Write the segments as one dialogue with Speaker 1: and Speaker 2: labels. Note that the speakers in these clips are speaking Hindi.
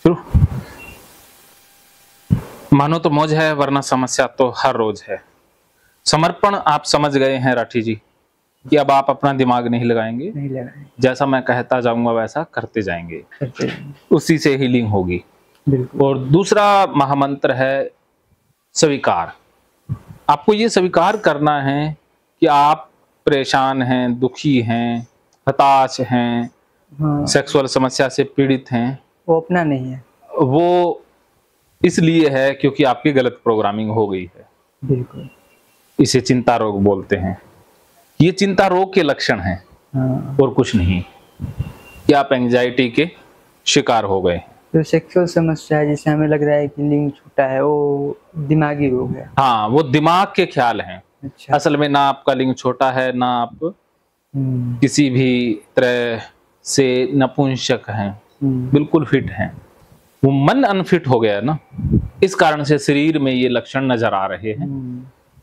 Speaker 1: शुरू। मानो तो मौज है वरना समस्या तो हर रोज है। समर्पण आप समझ गए हैं राठी जी कि अब आप अपना दिमाग नहीं लगाएंगे, जैसा मैं कहता जाऊंगा वैसा करते जाएंगे, उसी से हीलिंग होगी। और दूसरा महामंत्र है स्वीकार। आपको ये स्वीकार करना है कि आप परेशान हैं, दुखी हैं, हताश हैं, सेक्सुअल समस्या से पीड़ित हैं।
Speaker 2: वो अपना नहीं है,
Speaker 1: वो इसलिए है क्योंकि आपकी गलत प्रोग्रामिंग हो गई है।
Speaker 2: बिल्कुल।
Speaker 1: इसे चिंता रोग बोलते हैं। ये चिंता रोग के लक्षण हैं और कुछ नहीं कि आप एंजाइटी के शिकार हो गए।
Speaker 2: जो सेक्सुअल समस्या है जिसे हमें लग रहा है कि लिंग छोटा है, वो दिमागी रोग है।
Speaker 1: हाँ, वो दिमाग के ख्याल हैं।
Speaker 2: अच्छा।
Speaker 1: असल में ना आपका लिंग छोटा है, ना आप किसी भी तरह से नपुंसक हैं, बिल्कुल फिट हैं। वो मन अनफिट हो गया ना, इस कारण से शरीर में ये लक्षण नजर आ रहे हैं।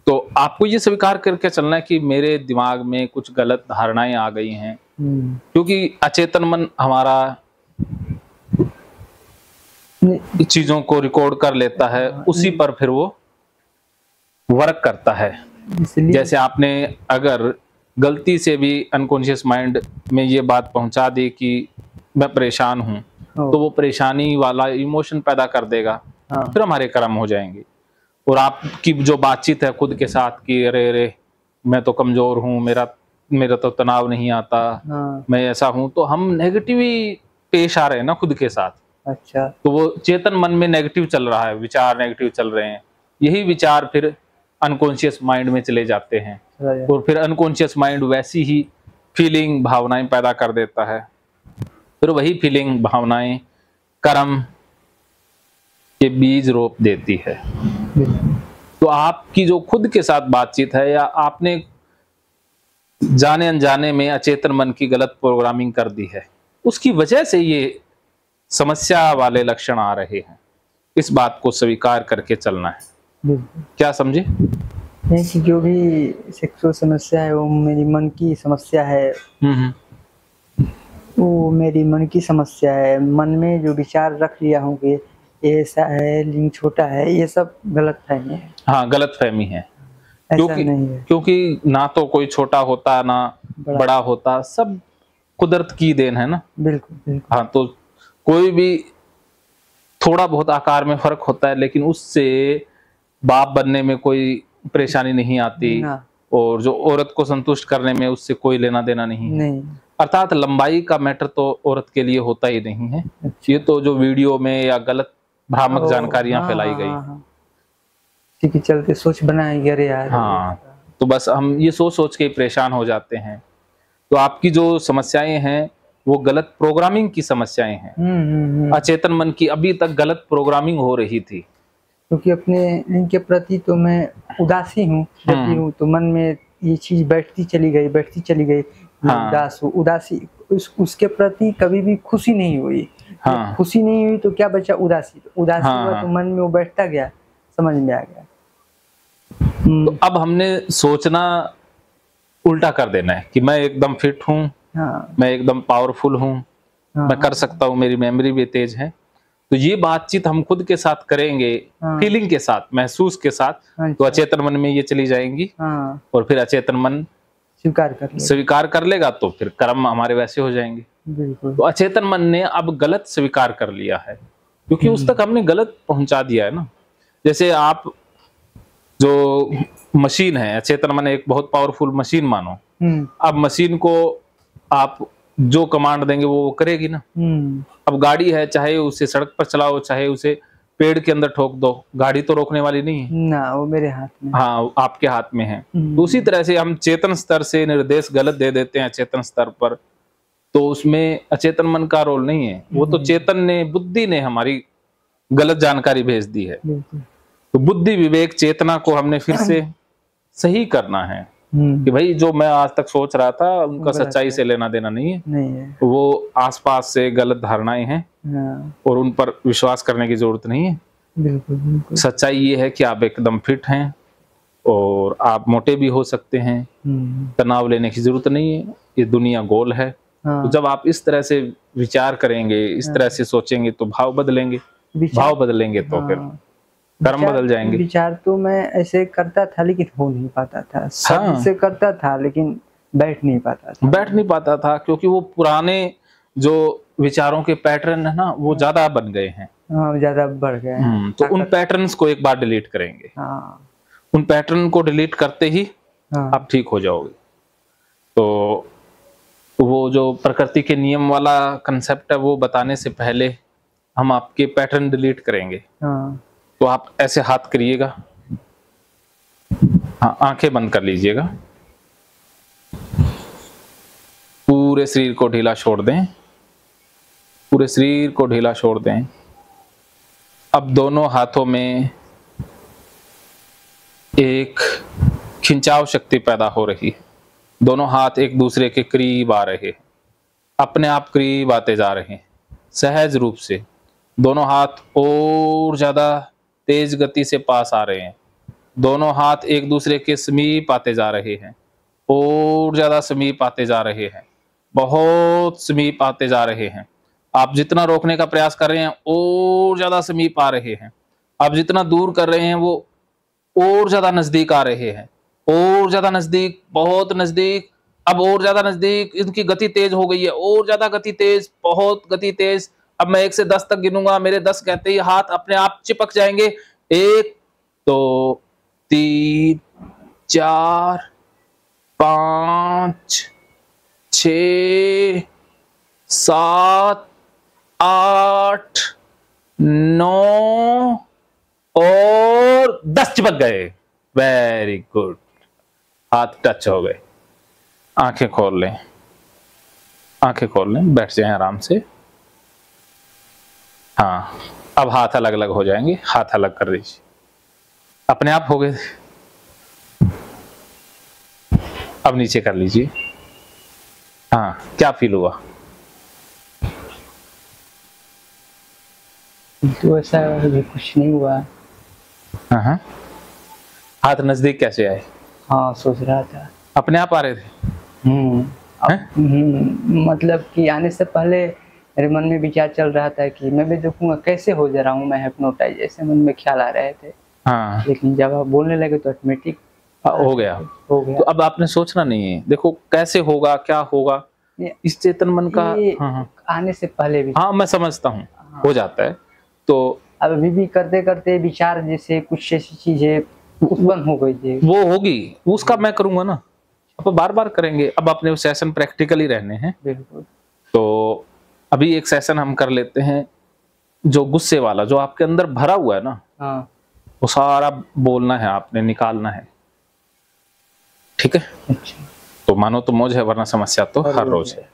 Speaker 1: तो आपको ये स्वीकार करके चलना है कि मेरे दिमाग में कुछ गलत धारणाएं आ गई हैं, क्योंकि अचेतन मन हमारा चीजों को रिकॉर्ड कर लेता है, उसी पर फिर वो वर्क करता है। जैसे आपने अगर गलती से भी अनकॉन्शियस माइंड में ये बात पहुंचा दी कि मैं परेशान हूं, तो वो परेशानी वाला इमोशन पैदा कर देगा, फिर हमारे कर्म हो जाएंगे। और आपकी जो बातचीत है खुद के साथ कि अरे अरे मैं तो कमजोर हूँ, मेरा तो तनाव नहीं आता, मैं ऐसा हूँ, तो हम नेगेटिव ही पेश आ रहे हैं ना खुद के साथ।
Speaker 2: अच्छा।
Speaker 1: तो वो चेतन मन में नेगेटिव चल रहा है, विचार नेगेटिव चल रहे हैं। यही विचार फिर अनकॉन्शियस माइंड में चले जाते हैं और फिर अनकॉन्शियस माइंड वैसी ही फीलिंग भावनाएं पैदा कर देता है। फिर वही फीलिंग भावनाएं कर्म के बीज रोप देती है। तो आपकी जो खुद के साथ बातचीत है, या आपने जाने अनजाने में अचेतन मन की गलत प्रोग्रामिंग कर दी है, उसकी वजह से ये समस्या वाले लक्षण आ रहे हैं। इस बात को स्वीकार करके चलना है। क्या समझे?
Speaker 2: कि जो भी सेक्सुअल समस्या है वो मेरी मन की समस्या है। वो मेरी मन की समस्या है। मन में जो विचार रख लिया हूँ कि ऐसा है, लिंग छोटा है, ये सब गलत फहमी है।
Speaker 1: हाँ, गलत फहमी है। क्योंकि ना तो कोई छोटा होता ना बड़ा होता, सब कुदरत की देन है ना।
Speaker 2: बिल्कुल बिल्कुल।
Speaker 1: हाँ, तो कोई भी थोड़ा बहुत आकार में फर्क होता है, लेकिन उससे बाप बनने में कोई परेशानी नहीं आती, और जो औरत को संतुष्ट करने में उससे कोई लेना देना नहीं। अर्थात लंबाई का मैटर तो औरत के लिए होता ही नहीं है। ये तो जो वीडियो में या गलत भ्रामक जानकारियां फैलाई गई,
Speaker 2: ठीक चलते सोच बनाई गए यार।
Speaker 1: हाँ, तो बस हम ये सोच सोच के परेशान हो जाते हैं। तो आपकी जो समस्याएं हैं वो गलत प्रोग्रामिंग की समस्याएं हैं। अचेतन मन की अभी तक गलत प्रोग्रामिंग हो रही थी।
Speaker 2: क्योंकि अपने लिंग के प्रति तो मैं उदासी हूँ, जब भी हूँ तो मन में ये चीज बैठती चली गई। उदास हूँ, उदासी उसके प्रति कभी भी खुशी नहीं हुई। खुशी नहीं हुई तो क्या बचा? उदासी हुआ तो मन में वो बैठता गया, समझ में आ गया।
Speaker 1: तो अब हमने सोचना उल्टा कर देना है कि मैं एकदम फिट हूँ, मैं एकदम पावरफुल हूँ, मैं कर सकता हूँ, मेरी मेमोरी भी तेज है। तो ये बातचीत हम खुद के साथ करेंगे, फीलिंग के साथ, महसूस के साथ, तो अचेतन मन में ये चली जाएंगी और फिर अचेतन मन स्वीकार कर लेगा, तो फिर कर्म हमारे वैसे हो जाएंगे। तो अचेतन मन ने अब गलत स्वीकार कर लिया है, क्योंकि उस तक हमने गलत पहुंचा दिया है ना। जैसे आप जो मशीन है, अचेतन मन एक बहुत पावरफुल मशीन मानो। अब मशीन को आप जो कमांड देंगे वो करेगी ना। अब गाड़ी है, चाहे उसे सड़क पर चलाओ, चाहे उसे पेड़ के अंदर ठोक दो, गाड़ी तो रोकने वाली नहीं है
Speaker 2: ना, वो मेरे हाथ में।
Speaker 1: हाँ, आपके हाथ में है। तो उसी तरह से हम चेतन स्तर से निर्देश गलत दे देते हैं अचेतन स्तर पर, तो उसमें अचेतन मन का रोल नहीं है। वो तो चेतन ने, बुद्धि ने हमारी गलत जानकारी भेज दी है। तो बुद्धि विवेक चेतना को हमने फिर से सही करना है कि भाई जो मैं आज तक सोच रहा था उनका सच्चाई से लेना देना नहीं है। वो आसपास से गलत धारणाएं हैं और उन पर विश्वास करने की जरूरत नहीं है।
Speaker 2: बिल्कुल।
Speaker 1: सच्चाई ये है कि आप एकदम फिट हैं और आप मोटे भी हो सकते हैं। तनाव लेने की जरूरत नहीं है, ये दुनिया गोल है।
Speaker 2: हाँ।
Speaker 1: तो जब आप इस तरह से विचार करेंगे, इस तरह से सोचेंगे तो भाव बदलेंगे, भाव बदलेंगे तो फिर कर्म बदल जाएंगे।
Speaker 2: विचार तो मैं ऐसे करता था लेकिन हो नहीं पाता था, शब्द से करता था लेकिन बैठ नहीं पाता था।
Speaker 1: बैठ नहीं पाता था क्योंकि वो पुराने जो विचारों के पैटर्न है ना वो ज्यादा बन गए हैं।
Speaker 2: हाँ, ज्यादा बढ़ गए हैं।
Speaker 1: तो उन पैटर्न्स को एक बार डिलीट करेंगे।
Speaker 2: हाँ।
Speaker 1: उन पैटर्न को डिलीट करते ही
Speaker 2: हाँ।
Speaker 1: आप ठीक हो जाओगे। तो वो जो प्रकृति के नियम वाला कंसेप्ट है वो बताने से पहले हम आपके पैटर्न डिलीट करेंगे।
Speaker 2: हाँ।
Speaker 1: तो आप ऐसे हाथ करिएगा, हाँ, आंखें बंद कर लीजिएगा, पूरे शरीर को ढीला छोड़ दें, पूरे शरीर को ढीला छोड़ दें। अब दोनों हाथों में एक खिंचाव शक्ति पैदा हो रही है, दोनों हाथ एक दूसरे के करीब आ रहे हैं, अपने आप करीब आते जा रहे हैं सहज रूप से। दोनों हाथ और ज्यादा तेज गति से पास आ रहे हैं, दोनों हाथ एक दूसरे के समीप आते जा रहे हैं, और ज्यादा समीप आते जा रहे हैं, बहुत समीप आते जा रहे हैं। आप जितना रोकने का प्रयास कर रहे हैं और ज्यादा समीप आ रहे हैं, आप जितना दूर कर रहे हैं वो और ज्यादा नजदीक आ रहे हैं, और ज्यादा नजदीक, बहुत नजदीक, अब और ज्यादा नजदीक। इनकी गति तेज हो गई है, और ज्यादा गति तेज, बहुत गति तेज। अब मैं 1 से 10 तक गिनूंगा, मेरे 10 कहते ही हाथ अपने आप चिपक जाएंगे। 1 2 3 4 5 6 7 8 9 और 10 चिपक गए। वेरी गुड, हाथ टच हो गए। आंखें खोल लें, आंखें खोल लें, बैठ जाएं आराम से। हाँ, अब हाथ अलग अलग हो जाएंगे, हाथ अलग कर दीजिए, अपने आप हो गए। अब नीचे कर लीजिए। हाँ, क्या फील हुआ?
Speaker 2: तो ऐसा अभी कुछ नहीं हुआ।
Speaker 1: हाँ, हाथ नजदीक कैसे आए?
Speaker 2: हाँ, सोच रहा था।
Speaker 1: अपने आप आ रहे थे?
Speaker 2: मतलब कि आने से पहले मेरे मन में विचार चल रहा था कि मैं भी देखूंगा कैसे हो जा रहा हूँ मैं हिप्नोटाइज, ऐसे मन में ख्याल आ रहे थे।
Speaker 1: हाँ।
Speaker 2: लेकिन जब आप बोलने लगे तो ऑटोमेटिक
Speaker 1: हो गया। तो अब आपने सोचना नहीं है, देखो कैसे होगा, क्या होगा, इस चेतन मन का
Speaker 2: आने से पहले भी।
Speaker 1: हाँ, मैं समझता हूँ, हो जाता है। तो
Speaker 2: अब अभी भी करते करते विचार जैसे कुछ ऐसी चीजें उत्पन्न हो गई थी,
Speaker 1: वो होगी, उसका मैं करूंगा ना, अब बार बार करेंगे। अब अपने सेशन प्रैक्टिकली रहने हैं।
Speaker 2: बिल्कुल।
Speaker 1: तो अभी एक सेशन हम कर लेते हैं जो गुस्से वाला, जो आपके अंदर भरा हुआ है ना,
Speaker 2: हाँ,
Speaker 1: वो सारा बोलना है, आपने निकालना है। ठीक है?
Speaker 2: अच्छा।
Speaker 1: तो मानो तो मौज है, वरना समस्या तो हर रोज है।